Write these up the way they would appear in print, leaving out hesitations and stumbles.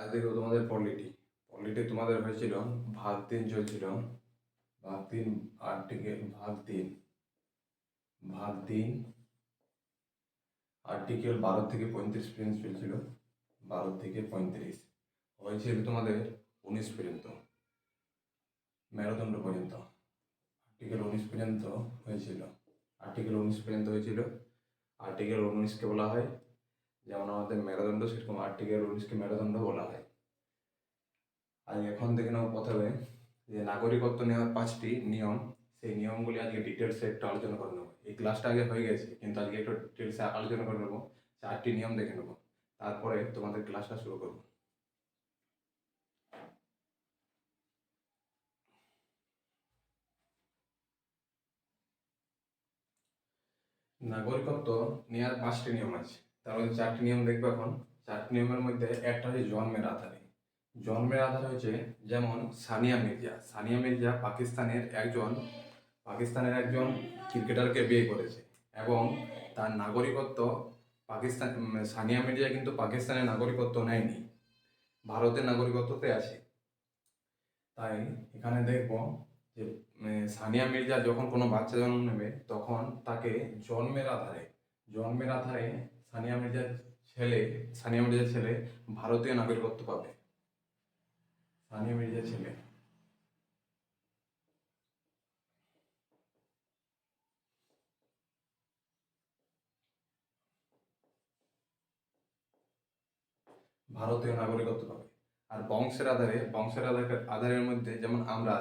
আজ দেখো তোমাদের পলিটি তোমাদের হয়েছিল ভাগ 3 চলছিল। ভাগ 3 আর্টিকেল ভাগ 3 আর্টিকেল 12 থেকে 35 পর্যন্ত চলছিল। 12 থেকে 35 হয়েছিল তোমাদের 19 পর্যন্ত, মেরুদণ্ড পর্যন্ত। আর্টিকেল 19 পর্যন্ত হয়েছিল। আর্টিকেল 19কে বলা হয়, যেমন আমাদের মেরুদণ্ড, সেরকম আর্টিকেল 19কে মেরুদণ্ড বলা হয়। আর এখন দেখে নেব প্রথমে যে নাগরিকত্ব নেওয়ার 5টি নিয়ম। সেই নিয়মগুলি আজকে ডিটেলসে একটু আলোচনা করে নেবো। এই ক্লাসটা আগে হয়ে গেছে, কিন্তু আজকে একটু ডিটেলসে আলোচনা করে নেবো। 4টি নিয়ম দেখে নেবো, তারপরে তোমাদের ক্লাসটা শুরু করবো। নাগরিকত্ব নেওয়ার 5টি নিয়ম আছে, তার মধ্যে 4টি নিয়ম দেখবো এখন। 4টি নিয়মের মধ্যে একটা হচ্ছে জন্মের আধারে। জন্মের আধার হচ্ছে যেমন সানিয়া মির্জা পাকিস্তানের একজন ক্রিকেটারকে বিয়ে করেছে এবং তার নাগরিকত্ব সানিয়া মির্জা কিন্তু পাকিস্তানের নাগরিকত্ব নেয়নি, ভারতের নাগরিকত্বতে আছে। তাই এখানে দেখব যে সানিয়া মির্জা যখন কোনো বাচ্চা জন্ম নেবে, তখন তাকে জন্মের আধারে সানিয়া মির্জার ছেলে ভারতীয় নাগরিকত্ব পাবে। সানিয়া মির্জার ছেলে ভারতীয় নাগরিকত্ব পাবে। আর বংশের আধারের মধ্যে যেমন আমরা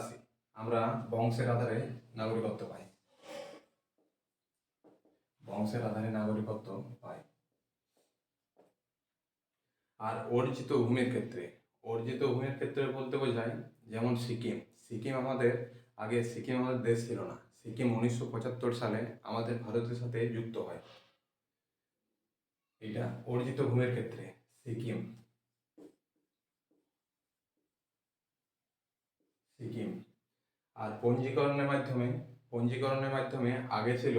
বংশের আধারে নাগরিকত্ব পাই। আর অর্জিত ভূমির ক্ষেত্রে বলতে বোঝায় যেমন সিকিম আমাদের দেশ ছিল না। সিকিম 1975 সালে আমাদের ভারতের সাথে যুক্ত হয়। এটা অর্জিত ভূমির ক্ষেত্রে সিকিম। আর পঞ্জীকরণের মাধ্যমে আগে ছিল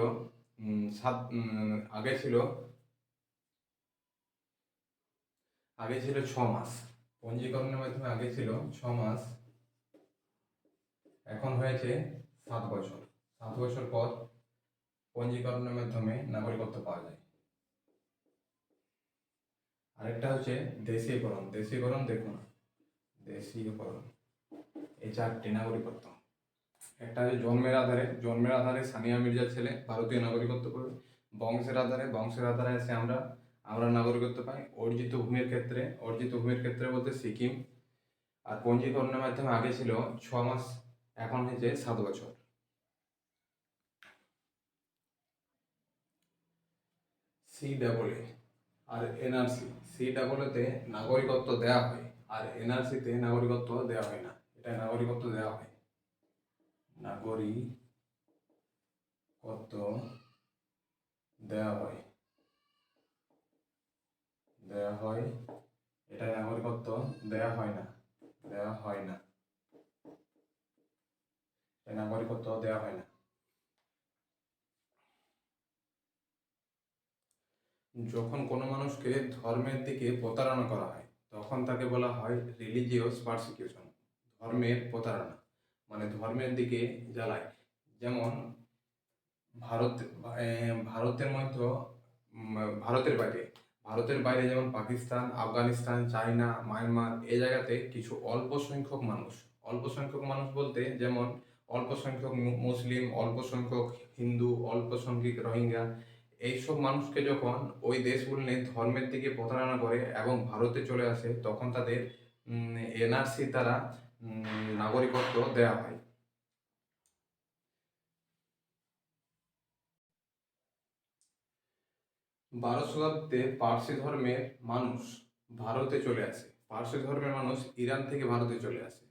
6 মাস। পঞ্জীকরণের মাধ্যমে আগে ছিল 6 মাস, এখন হয়েছে 7 বছর। 7 বছর পর পঞ্জীকরণের মাধ্যমে নাগরিকত্ব পাওয়া যায়। আরেকটা হচ্ছে দেশীয়করণ দেখুন, এই 4টি নাগরিকত্ব। একটা হচ্ছে জন্মের আধারে সানিয়া মির্জার ছেলে ভারতীয় নাগরিকত্ব পাবে। বংশের আধারে এসে আমরা নাগরিকত্ব পাই। অর্জিত ভূমির ক্ষেত্রে বলতে সিকিম। আর পঞ্জীকরণের মাধ্যমে আগে ছিল 6 মাস, এখন হয়েছে 7 বছর। CAA আর NRC। CAA-তে নাগরিকত্ব দেওয়া হয়, আর NRC-তে নাগরিকত্ব দেওয়া হয় না। এটা নাগরিকত্ব দেওয়া হয়, এটা নাগরিকত্ব দেওয়া হয়। যখন কোনো মানুষকে ধর্মের দিকে প্রতারণা করা হয়, তখন তাকে বলা হয় রিলিজিয়াস পারসিকিউশন। ধর্মের প্রতারণা মানে ধর্মের দিকে জ্বালায়। যেমন ভারতের বাইরে যেমন পাকিস্তান, আফগানিস্তান, চায়না, মায়ানমার, এই জায়গাতে কিছু অল্প সংখ্যক মানুষ বলতে যেমন অল্প সংখ্যক মুসলিম, অল্প সংখ্যক হিন্দু, অল্প সংখ্যক রোহিঙ্গা, এইসব মানুষকে যখন ওই দেশগুলো ধর্মের দিকে প্রতারণা করে এবং ভারতে চলে আসে, তখন তাদের NRC দ্বারা নাগরিকত্ব দেওয়া হয়। 12 শতাব্দীতে পার্সি ধর্মের মানুষ ভারতে চলে আসে। ইরান থেকে ভারতে চলে আসে।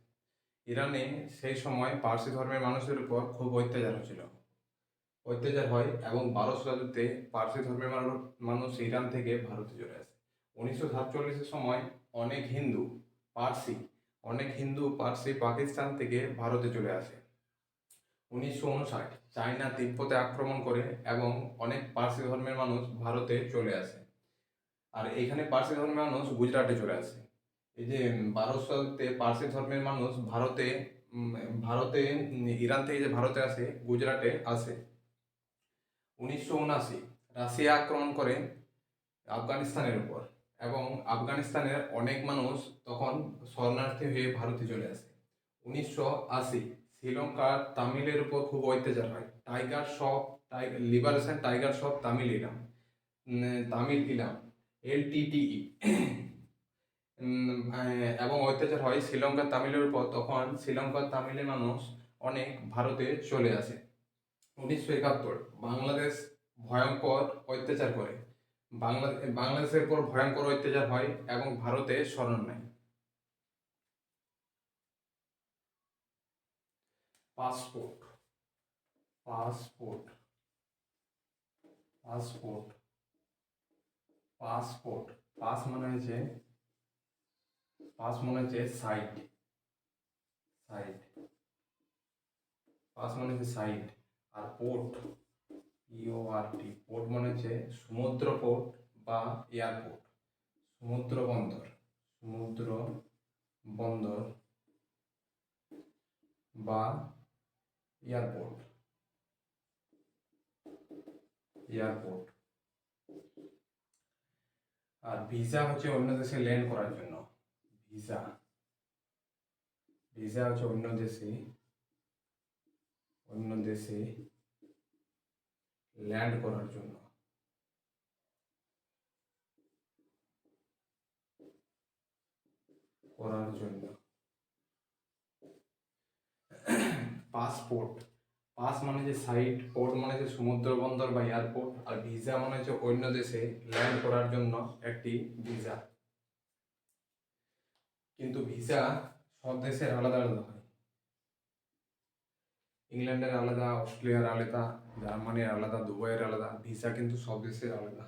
ইরানে সেই সময় পার্সি ধর্মের মানুষের উপর খুব অত্যাচার হয় এবং 12 শতাব্দীতে পার্সি ধর্মের মানুষ ইরান থেকে ভারতে চলে আসে। 1947-এর সময় অনেক হিন্দু পার্সি পাকিস্তান থেকে ভারতে চলে আসে। 1959 চায়না তিব্বতে আক্রমণ করে এবং অনেক পার্সি ধর্মের মানুষ ভারতে চলে আসে। আর এইখানে পার্সি ধর্মের মানুষ গুজরাটে চলে আসে। এই যে 1200-তে পার্সি ধর্মের মানুষ ভারতে উম, ভারতে ইরান থেকে যে ভারতে আসে, গুজরাটে আসে। 1979 রাশিয়া আক্রমণ করে আফগানিস্তানের উপর, এবং আফগানিস্তানের অনেক মানুষ তখন শরণার্থী হয়ে ভারতে চলে আসে। 1980 শ্রীলঙ্কার তামিলের উপর খুব অত্যাচার হয়। টাইগার শ্রফ, লিবারেশন টাইগার শ্রফ তামিল ইলাম, তামিল ইলাম, LTTE, এবং অত্যাচার হয় শ্রীলঙ্কার তামিলের উপর। তখন শ্রীলঙ্কার তামিলের মানুষ অনেক ভারতে চলে আসে। 1971 বাংলাদেশ ভয়ঙ্কর অত্যাচার করে, বাংলাদেশের উপর ভয়ঙ্কর অত্যাচার হয় এবং ভারতে শরণ নেয়। Passport, passport, passport, passport, pass মানে হচ্ছে, পাস মানে হচ্ছে সাইট, সাইট, পাস মানে হচ্ছে সাইট। আর পোর্ট, PORT, পোর্ট মানে হচ্ছে সমুদ্র পোর্ট বা এয়ারপোর্ট, সমুদ্র বন্দর, সমুদ্র বন্দর বা এয়ারপোর্ট, এয়ারপোর্ট। আর ভিসা হচ্ছে অন্য দেশে ল্যান্ড করার জন্য, ভিসা, ভিসা হচ্ছে অন্য দেশে, অন্য দেশে ল্যান্ড করার জন্য, করার জন্য। পাসপোর্ট, পাস মানে যে সাইট, পোর্ট মানে যে সমুদ্র বন্দর বা এয়ারপোর্ট, আর ভিসা মানে হচ্ছে অন্য দেশে ল্যান্ড করার জন্য একটি ভিসা। কিন্তু ভিসা সব দেশের আলাদা আলাদা হয়। ইংল্যান্ডের আলাদা, অস্ট্রেলিয়ার আলাদা, জার্মানির আলাদা, দুবাইয়ের আলাদা, ভিসা কিন্তু সব দেশের আলাদা।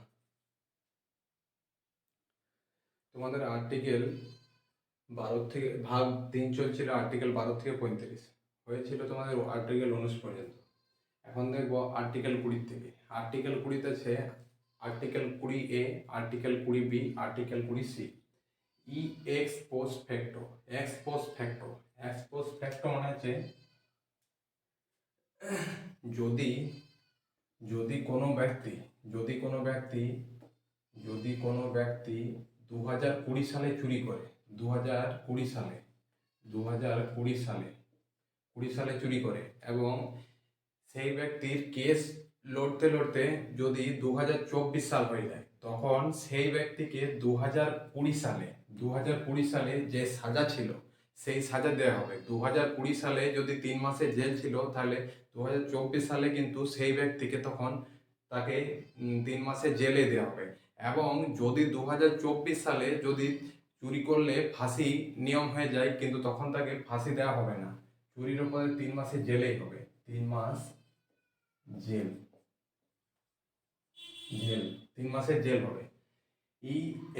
তোমাদের আর্টিকেল 12 থেকে ভাগ 3 চলছিল, আর্টিকেল 12 থেকে 35 হয়েছিল তোমাদের আর্টিকেল 19 পর্যন্ত। এখন দেখবো আর্টিকেল 20 থেকে। আর্টিকেল 20 আছে article 20A, article 20B, article 20C। ই ex post facto, ex post facto, ex post facto মানে হচ্ছে যদি, যদি কোনো ব্যক্তি, যদি কোনো ব্যক্তি, যদি কোনো ব্যক্তি 2020 সালে চুরি করে, 2020 সালে, 2020 সালে, 20 সালে চুরি করে, এবং সেই ব্যক্তির কেস লড়তে লড়তে যদি 2024 সাল হয়ে যায়, তখন সেই ব্যক্তিকে 2020 সালে, 2020 সালে যে সাজা ছিল সেই সাজা দেওয়া হবে। 2020 সালে যদি 3 মাসের জেল ছিল, তাহলে 2024 সালে কিন্তু সেই ব্যক্তিকে তখন তাকে 3 মাসের জেলে দেওয়া হবে। এবং যদি 2024 সালে যদি চুরি করলে ফাঁসি নিয়ম হয়ে যায়, কিন্তু তখন তাকে ফাঁসি দেওয়া হবে না, চুরির উপরে 3 মাসের জেলেই হবে, 3 মাস জেল, জেল, 3 মাসের জেল হবে। ই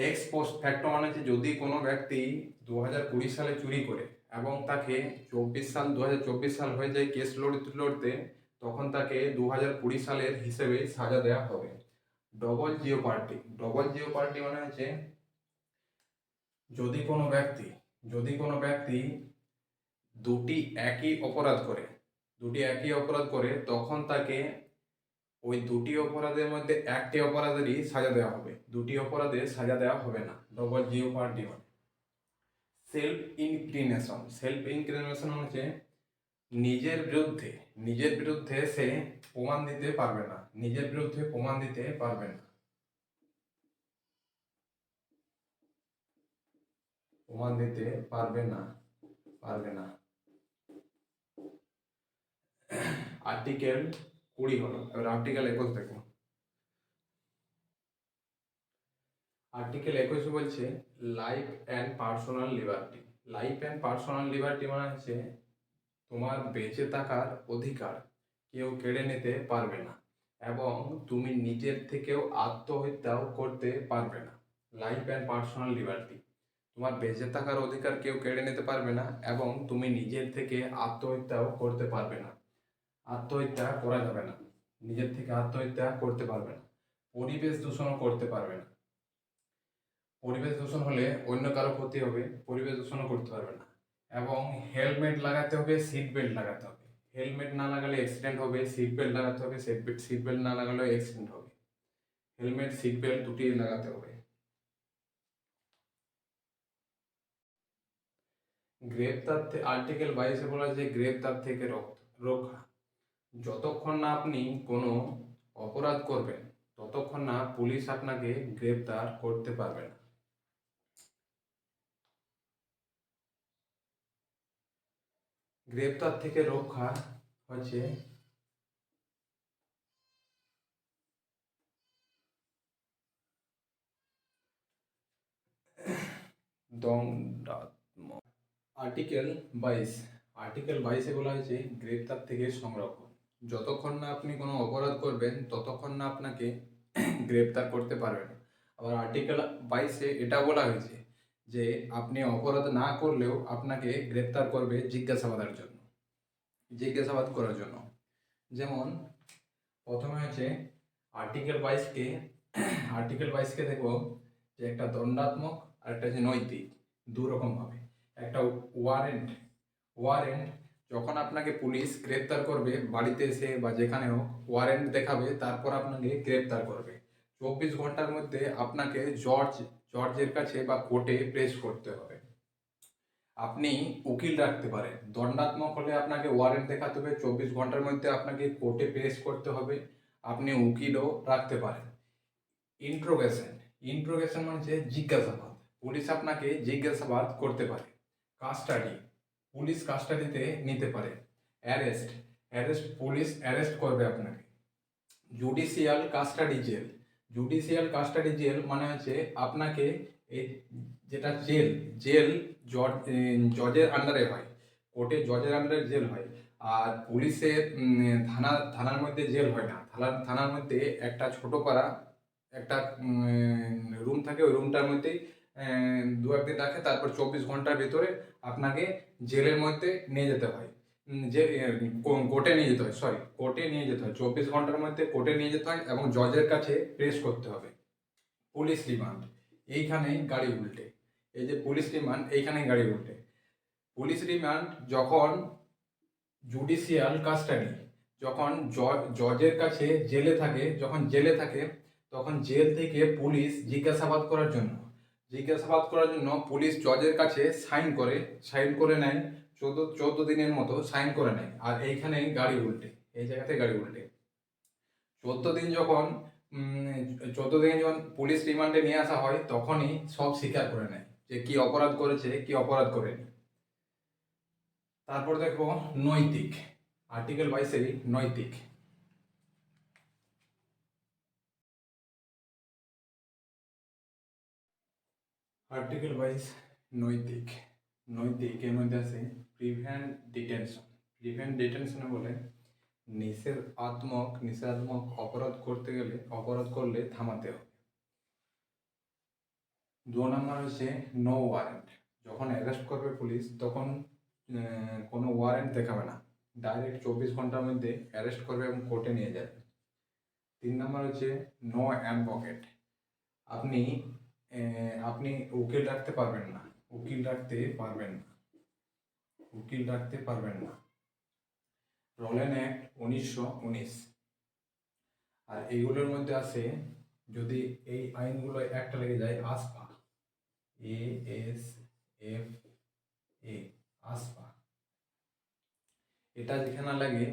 এক্স পোস্ট ফ্যাক্টো মানে হচ্ছে যদি কোনো ব্যক্তি 2020 সালে চুরি করে এবং তাকে 2024 সাল হয়ে যায় কেস লড়তে লড়তে, তখন তাকে 2020 সালের হিসেবে সাজা দেওয়া হবে। Double Jio party, double Jio party মানে হচ্ছে যদি কোনো ব্যক্তি, যদি কোনো ব্যক্তি দুটি একই অপরাধ করে, দুটি একই অপরাধ করে, তখন তাকে ওই দুটি অপরাধের মধ্যে একটি অপরাধেরই সাজা দেওয়া হবে, দুটি অপরাধে সাজা দেওয়া হবে না। ডবল জিওপার্ডি মানে। সেলফ ইনক্রিমিনেশন, সেলফ ইনক্রিমিনেশন হচ্ছে নিজের বিরুদ্ধে, নিজের বিরুদ্ধে সে প্রমাণ দিতে পারবে না, নিজের বিরুদ্ধে প্রমাণ দিতে পারবে না, প্রমাণ দিতে পারবে না, পারবে না। আর্টিকেল 20 হলো, এবার আর্টিকেল 21 দেখো। আর্টিকেল 21 বলছে life and personal liberty. Life and personal liberty মানে হচ্ছে তোমার বেঁচে থাকার অধিকার কেউ কেড়ে নিতে পারবে না, এবং তুমি নিজের থেকেও আত্মহত্যাও করতে পারবে না। লাইফ অ্যান্ড পার্সোনাল লিবার্টি, তোমার বেঁচে থাকার অধিকার কেউ কেড়ে নিতে পারবে না, এবং তুমি নিজের থেকে আত্মহত্যাও করতে পারবে না, আত্মহত্যা করা যাবে না, নিজের থেকে আত্মহত্যা করতে পারবে না, পরিবেশ দূষণও করতে পারবে না। পরিবেশ দূষণ হলে অন্য কারো ক্ষতি হবে, পরিবেশ দূষণও করতে পারবে না। এবং হেলমেট লাগাতে হবে, সিট বেল্ট লাগাতে হবে। হেলমেট না লাগালে অ্যাক্সিডেন্ট হবে, সিট বেল্ট লাগাতে হবে, সিট বেল্ট না লাগালেও অ্যাক্সিডেন্ট হবে। হেলমেট সিট বেল্ট দুটি লাগাতে হবে। আর্টিকেল 22-এ বলা আছে গ্রেপ্তার থেকে রক্ষা। যতক্ষণ না আপনি কোনো অপরাধ করবেন ততক্ষণ না পুলিশ আপনাকে গ্রেপ্তার করতে পারবে না। গ্রেপ্তার থেকে রক্ষা হচ্ছে দণ্ডাত্মক। আর্টিকেল 22, আর্টিকেল 22-এ বলা হয়েছে গ্রেপ্তার থেকে সংরক্ষণ। যতক্ষণ না আপনি কোনো অপরাধ করবেন ততক্ষণ না আপনাকে গ্রেপ্তার করতে পারবেন। আবার আর্টিকেল 22-এ এটা বলা হয়েছে যে আপনি অপরাধ না করলেও আপনাকে গ্রেপ্তার করবে জিজ্ঞাসাবাদ করার জন্য। যেমন প্রথমে হচ্ছে আর্টিকেল 22-কে দেখো যে একটা দণ্ডাত্মক আর একটা হচ্ছে নৈতিক, দু রকম হবে। একটা ওয়ারেন্ট যখন আপনাকে পুলিশ গ্রেপ্তার করবে বাড়িতে এসে বা যেখানে হোক, ওয়ারেন্ট দেখাবে, তারপর আপনাকে গ্রেপ্তার করবে। 24 ঘন্টার মধ্যে আপনাকে জর্জের কাছে বা কোর্টে প্রেস করতে হবে। আপনি উকিল রাখতে পারেন। দণ্ডাত্মক হলে আপনাকে ওয়ারেন্ট দেখাতে হবে, 24 ঘন্টার মধ্যে আপনাকে কোর্টে পেশ করতে হবে। আপনি উকিলও রাখতে পারেন। ইন্ট্রোগেশন মানে জিজ্ঞাসাবাদ। পুলিশ আপনাকে জিজ্ঞাসাবাদ করতে পারে। কাস্টাডি, পুলিশ কাস্টাডিতে নিতে পারে। অ্যারেস্ট পুলিশ অ্যারেস্ট করবে আপনাকে। জুডিশিয়াল কাস্টাডি জেল মানে হচ্ছে আপনাকে এই যেটা জেল জজের আন্ডারে হয়, কোর্টে জজের আন্ডারে জেল হয়। আর পুলিশের থানার মধ্যে জেল হয় না। থানার মধ্যে একটা ছোট পাড়া একটা রুম থাকে, ওই রুমটার মধ্যেই দু একদিন রাখে, তারপর 24 ঘন্টার ভিতরে আপনাকে জেলের মধ্যে নিয়ে যেতে হয়। যে কোর্টে নিয়ে যেতে হয়, 24 ঘন্টার মধ্যে কোর্টে নিয়ে যেতে হয় এবং জজের কাছে প্রেস করতে হবে। পুলিশ রিমান্ড, এইখানেই গাড়ি উল্টে। এই যে পুলিশ রিমান্ড, এইখানেই গাড়ি উল্টে। পুলিশ রিমান্ড যখন জুডিশিয়াল কাস্টাডি, যখন জজের কাছে জেলে থাকে তখন জেল থেকে পুলিশ জিজ্ঞাসাবাদ করার জন্য পুলিশ জজের কাছে সাইন করে নেয়। 14 দিনের মতো সাইন করে নেয়। আর এইখানেই গাড়ি উল্টে, এই জায়গাতে গাড়ি উল্টে। 14 দিন যখন 14 দিন যখন পুলিশ রিমান্ডে নিয়ে আসা হয় তখনই সব স্বীকার করে নেয় যে কি অপরাধ করেছে কি অপরাধ করেনি। তারপর দেখো নৈতিক, আর্টিকেল 22-এরই নৈতিক। আর্টিকেল 22 নৈতিক। এর মধ্যে আছে প্রিভেন্ট ডিটেনশনে বলে নিষেধাত্মক অপরাধ করলে থামাতে হবে। 2 নম্বর হচ্ছে নো ওয়ারেন্ট। যখন অ্যারেস্ট করবে পুলিশ তখন কোনো ওয়ারেন্ট দেখাবে না, ডাইরেক্ট 24 ঘন্টার মধ্যে অ্যারেস্ট করবে এবং কোর্টে নিয়ে যাবে। 3 নম্বর হচ্ছে নো অ্যাডভোকেট। আপনি উকিল রাখতে পারবেন না। Rollins act 1919। আর এইগুলোর মধ্যে আছে, যদি এই আইনগুলো একটা লেগে যায়, ASPA, ASFA, এটা যেখানে লাগে,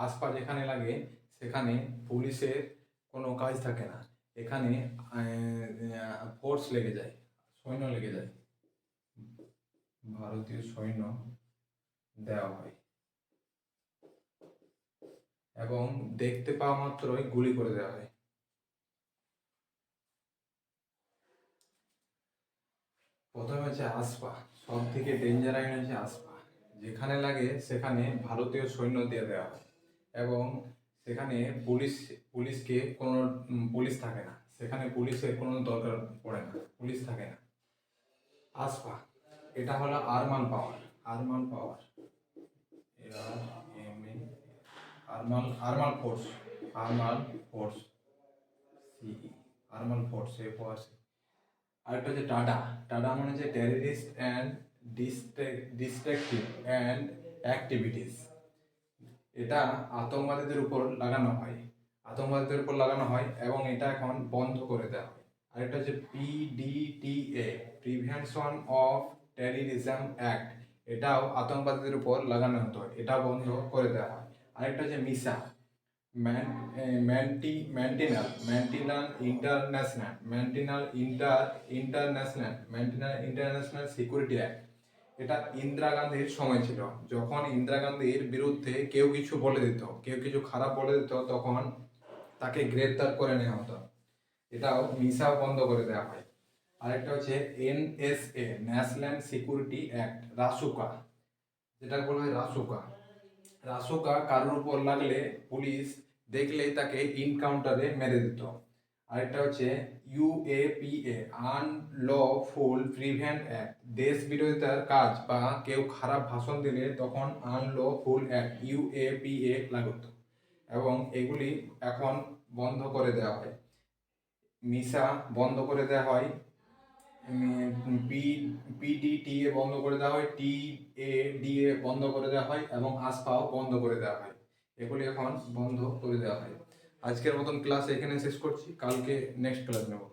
ASPA যেখানে লাগে সেখানে পুলিশের কোনো কাজ থাকে না। এখানে ফোর্স লেগে যায়, সৈন্য লেগে যায়, ভারতীয় সৈন্য দেওয়া হয় এবং দেখতে পাওয়া মাত্রই গুলি করে দেওয়া হয়। প্রথমে হচ্ছে ASPA, সব থেকে ডেঞ্জার আইন হচ্ছে ASPA। যেখানে লাগে সেখানে ভারতীয় সৈন্য দিয়ে দেওয়া হয় এবং সেখানে পুলিশকে কোনো পুলিশ থাকে না, সেখানে পুলিশের কোনো দরকার পড়ে না, পুলিশ থাকে না। ASPA এটা হলো আর্মাল পাওয়ার। আর্মাল ফোর্স, আর্মাল ফোর্স, আরেকটা হচ্ছে টাডা। টাডা মানে হচ্ছে terrorist and destructive and activities. এটা আতঙ্কবাদীদের উপর লাগানো হয়, আতঙ্কবাদীদের উপর লাগানো হয় এবং এটা এখন বন্ধ করে দেওয়া হয়। আরেকটা হচ্ছে পিডিটিএ, প্রিভেনশন অফ টেররিজম অ্যাক্ট, এটাও আতঙ্কবাদীদের উপর লাগানো হতো, এটা বন্ধ করে দেওয়া হয়। আরেকটা হচ্ছে মিসা, মেন্টিনাল সিকিউরিটি অ্যাক্ট। এটা ইন্দিরা গান্ধীর সময় ছিল, যখন ইন্দিরা গান্ধীর বিরুদ্ধে কেউ কিছু বলে দিত, কেউ কিছু খারাপ বলে দিত, তখন তাকে গ্রেপ্তার করে নেওয়া হতো, এটাও মিসাও বন্ধ করে দেওয়া হয়। আরেকটা হচ্ছে এনএসএ, ন্যাশনাল সিকিউরিটি অ্যাক্ট, রাসুকা, যেটা বলা হয় রাসুকা। রাসুকা কারোর উপর লাগলে পুলিশ দেখলেই তাকে ইনকাউন্টারে মেরে দিত। আরেকটা হচ্ছে ইউএপিএ, আনলফুল প্রিভেন্ট অ্যাক্ট, দেশ বিরোধিতার কাজ বা কেউ খারাপ ভাষণ দিলে তখন আনলফুল অ্যাক্ট ইউএপিএ লাগতো, এবং এগুলি এখন বন্ধ করে দেওয়া হয়। মিসা বন্ধ করে দেওয়া হয়, পিডিটিএ বন্ধ করে দেওয়া হয়, টিএডিএ বন্ধ করে দেওয়া হয় এবং আসপাও বন্ধ করে দেওয়া হয়, এগুলি এখন বন্ধ করে দেওয়া হয়। আজকের মতন ক্লাস এখানে শেষ করছি, কালকে নেক্সট ক্লাস নেব।